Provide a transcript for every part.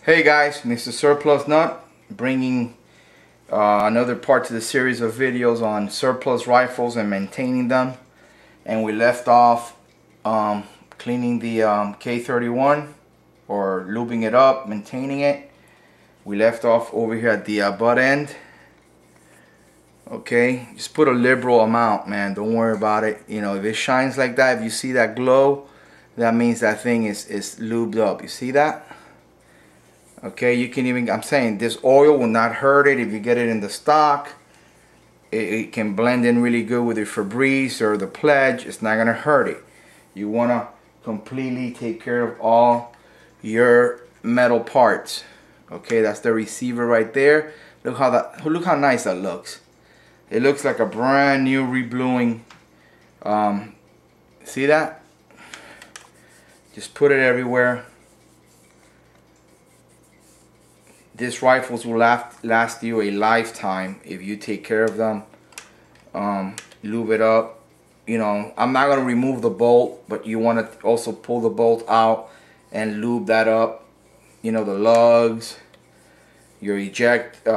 Hey guys, Mr. Surplus Nut, bringing another part to the series of videos on surplus rifles and maintaining them. And we left off cleaning the K31, or lubing it up, maintaining it. We left off over here at the butt end. Okay, just put a liberal amount, man. Don't worry about it. You know, if it shines like that, if you see that glow, that means that thing is lubed up. You see that? Okay, you can even, I'm saying this oil will not hurt it if you get it in the stock. It can blend in really good with your Febreze or the Pledge. It's not gonna hurt it. You wanna completely take care of all your metal parts. Okay, that's the receiver right there. Look how nice that looks. It looks like a brand new rebluing. See that? Just put it everywhere. These rifles will last you a lifetime if you take care of them. Lube it up. You know, I'm not going to remove the bolt, but you want to also pull the bolt out and lube that up. You know, the lugs, your ejector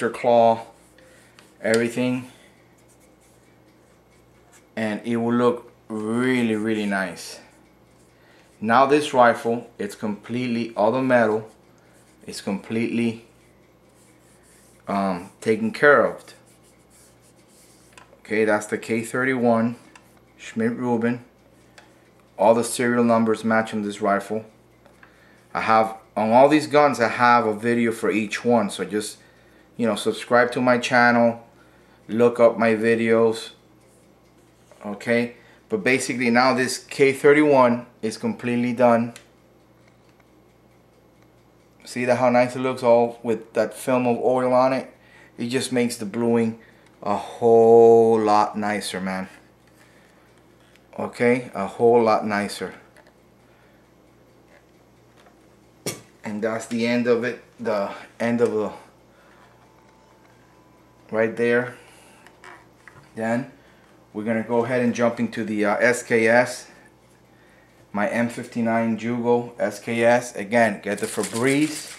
claw, everything. And it will look really, really nice. Now this rifle, it's completely, all the metal, it's completely taken care of. Okay, that's the K31 Schmidt-Rubin. All the serial numbers match on this rifle. I have, on all these guns, I have a video for each one. So just, you know, subscribe to my channel, look up my videos. Okay, but basically now this K31 is completely done. See that how nice it looks, all with that film of oil on it. It just makes the bluing a whole lot nicer, man. Okay, a whole lot nicer. And that's the end of it. The end of the right there. Then we're gonna go ahead and jump into the SKS. My M59 Jugo SKS. Again, get the Febreze.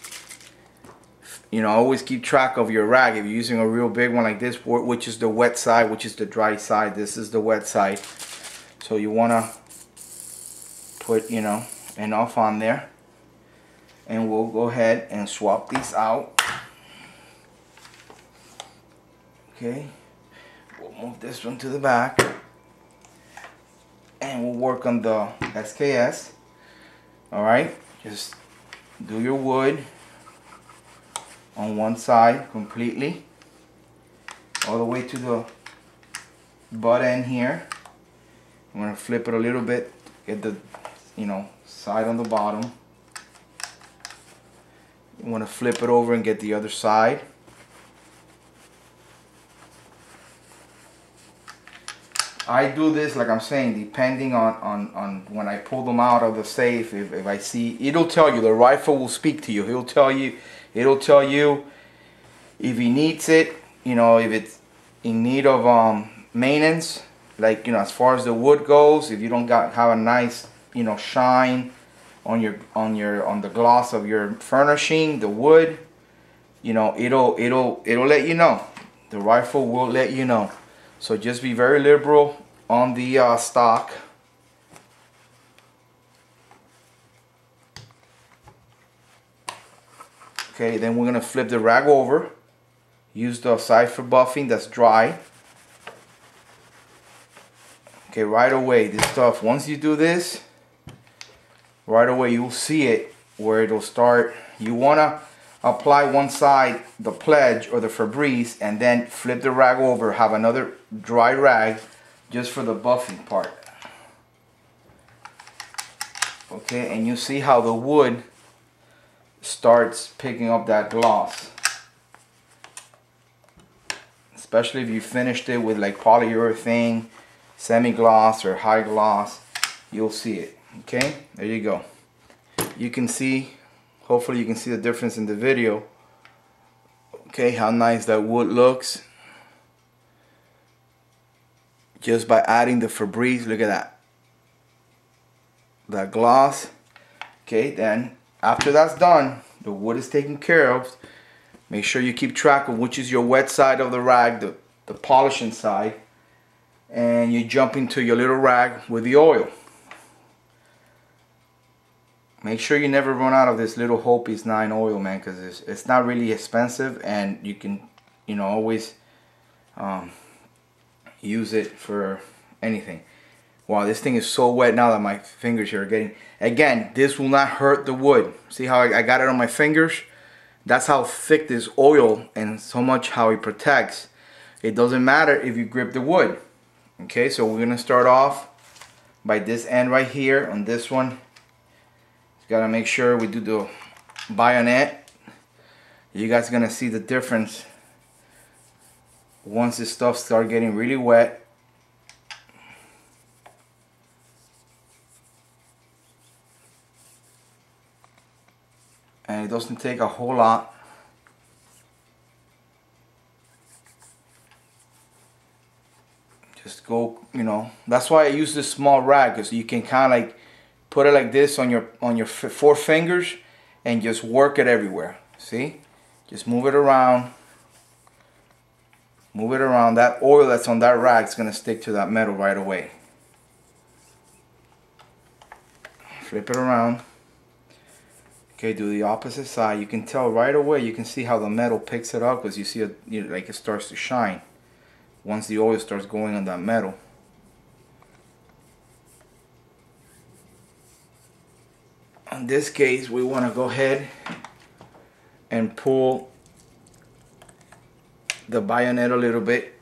You know, always keep track of your rag. If you're using a real big one like this, which is the wet side, which is the dry side, this is the wet side. So you want to put, you know, enough on there. And we'll go ahead and swap these out. Okay. We'll move this one to the back. And we'll work on the SKS. Alright, just do your wood on one side completely, all the way to the butt end here. I'm going to flip it a little bit, get the, you know, side on the bottom. You want to flip it over and get the other side. I do this, like I'm saying, depending on when I pull them out of the safe. If I see, it'll tell you, the rifle will speak to you. It'll tell you if he needs it, you know, if it's in need of maintenance, like, you know, as far as the wood goes. If you don't have a nice, you know, shine on the gloss of your furnishing, the wood, you know, it'll let you know. The rifle will let you know. So just be very liberal on the stock. Okay, then we're gonna flip the rag over. Use the side for buffing that's dry. Okay, right away, this stuff, once you do this, right away you'll see it where it'll start. You wanna apply one side, the Pledge or the Febreze, and then flip the rag over, have another dry rag just for the buffing part. Okay, and you see how the wood starts picking up that gloss. Especially if you finished it with like polyurethane, semi-gloss or high gloss, you'll see it. Okay, there you go. You can see, hopefully you can see the difference in the video. Okay, how nice that wood looks. Just by adding the Febreze, look at that. That gloss. Okay, then after that's done, the wood is taken care of. Make sure you keep track of which is your wet side of the rag, the polishing side, and you jump into your little rag with the oil. Make sure you never run out of this little Hopi's 9 oil, man, because it's not really expensive, and you can, you know, always use it for anything. Wow, this thing is so wet now that my fingers here are getting... Again, this will not hurt the wood. See how I got it on my fingers? That's how thick this oil and so much how it protects. It doesn't matter if you grip the wood. Okay, so we're gonna start off by this end right here on this one. Gotta make sure we do the bayonet. You guys are gonna see the difference once this stuff starts getting really wet. And it doesn't take a whole lot. Just go, you know, that's why I use this small rag, because you can kind of like put it like this on your 4 fingers and just work it everywhere. See? Just move it around. Move it around. That oil that's on that rag is going to stick to that metal right away. Flip it around. Okay, do the opposite side. You can tell right away, you can see how the metal picks it up, because you see it, you know, like it starts to shine once the oil starts going on that metal. In this case, we want to go ahead and pull the bayonet a little bit.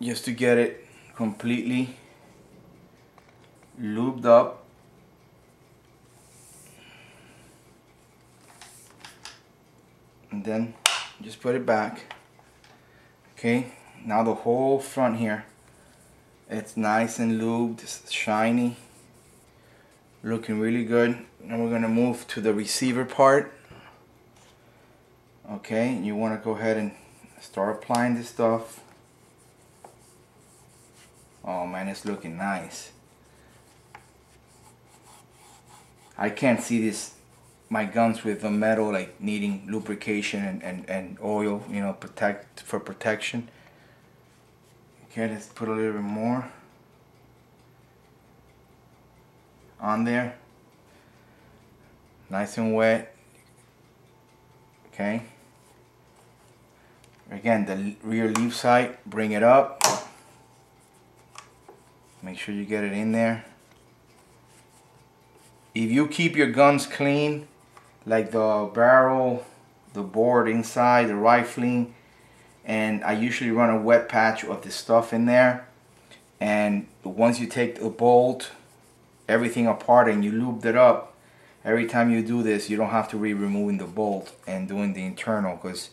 Just to get it completely lubed up. And then just put it back. Okay, now the whole front here, it's nice and lubed, it's shiny, looking really good. Now we're gonna move to the receiver part. Okay, you want to go ahead and start applying this stuff. Oh man, it's looking nice. I can't see this, my guns with the metal like needing lubrication and oil, you know, for protection. Okay, let's put a little bit more on there. Nice and wet. Okay. Again, the rear leaf sight, bring it up. Make sure you get it in there. If you keep your guns clean, like the barrel, the board inside, the rifling, and I usually run a wet patch of the stuff in there, and once you take the bolt, everything apart, and you lubed it up, every time you do this, you don't have to removing the bolt and doing the internal, because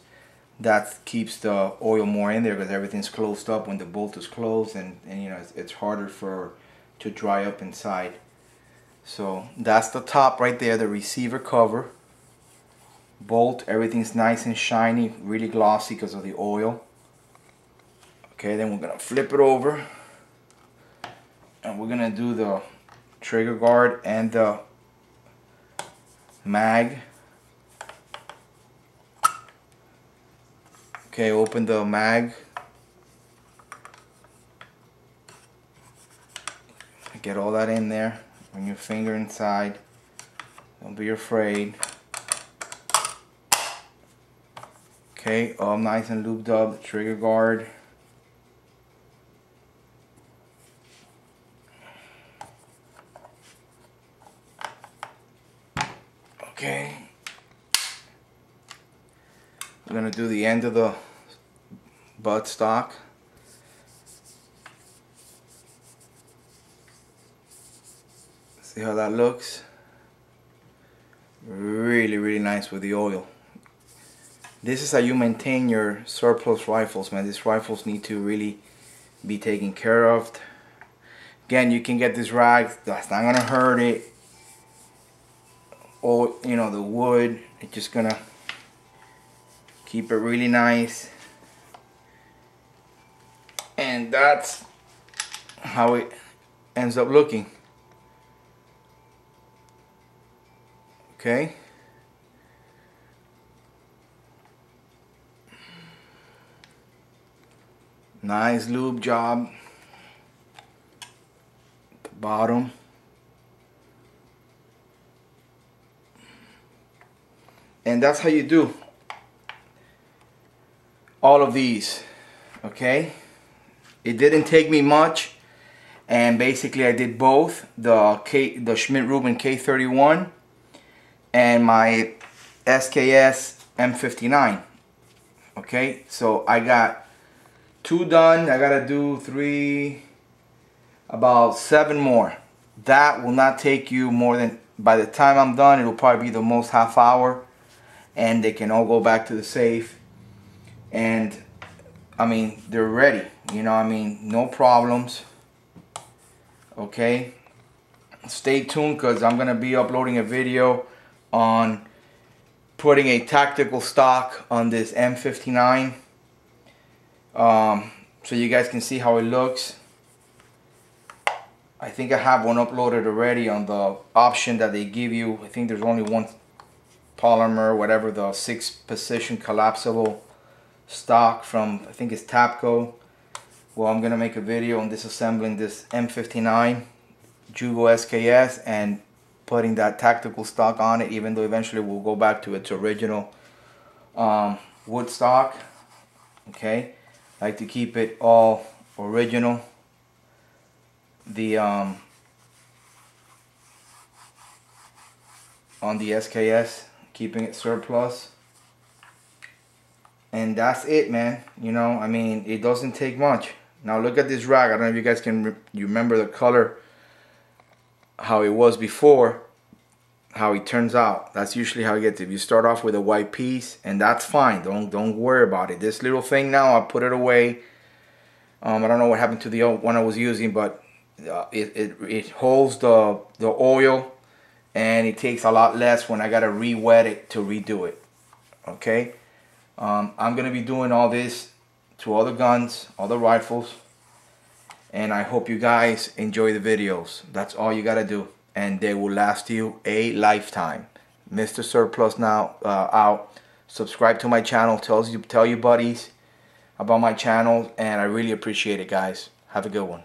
that keeps the oil more in there, because everything's closed up when the bolt is closed, and you know, it's harder to dry up inside. So that's the top right there, the receiver cover. Bolt, everything's nice and shiny, really glossy because of the oil. Okay, then we're gonna flip it over, and we're gonna do the trigger guard and the mag. Okay, open the mag. Get all that in there. Bring your finger inside. Don't be afraid. Okay, all nice and lubed up. The trigger guard. Okay. We're gonna do the end of the butt stock. See how that looks? Really, really nice with the oil. This is how you maintain your surplus rifles, man. These rifles need to really be taken care of. Again, you can get this rag, that's not gonna hurt it. Or, you know, the wood, it's just gonna keep it really nice. And that's how it ends up looking. Okay. Nice lube job. The bottom. And that's how you do all of these. Okay. It didn't take me much. And basically I did both the Schmidt-Rubin K31 and my SKS M59. Okay, so I got 2 done. I gotta do 3, about 7 more. That will not take you more than, by the time I'm done, it'll probably be the most half hour, and they can all go back to the safe. And I mean, they're ready, you know, I mean, no problems. Okay, stay tuned because I'm gonna be uploading a video on putting a tactical stock on this M59, so you guys can see how it looks. I think I have one uploaded already on the option that they give you. I think there's only one polymer, whatever, the 6-position collapsible stock from, I think it's Tapco. Well, I'm gonna make a video on disassembling this M59 Jugo SKS and putting that tactical stock on it, even though eventually we'll go back to its original wood stock. Okay, I like to keep it all original. The on the SKS, keeping it surplus. And that's it, man. You know, I mean, it doesn't take much. Now look at this rag. I don't know if you guys can you remember the color, how it was before, how it turns out. That's usually how it gets. If you start off with a white piece, and that's fine. Don't worry about it. This little thing now, I put it away. I don't know what happened to the old one I was using, but it holds the oil, and it takes a lot less when I gotta re-wet it to redo it. Okay, I'm gonna be doing all this to all the guns, all the rifles, and I hope you guys enjoy the videos. That's all you gotta do, and they will last you a lifetime. Mr. Surplus now out. Subscribe to my channel. Tell your buddies about my channel, and I really appreciate it, guys. Have a good one.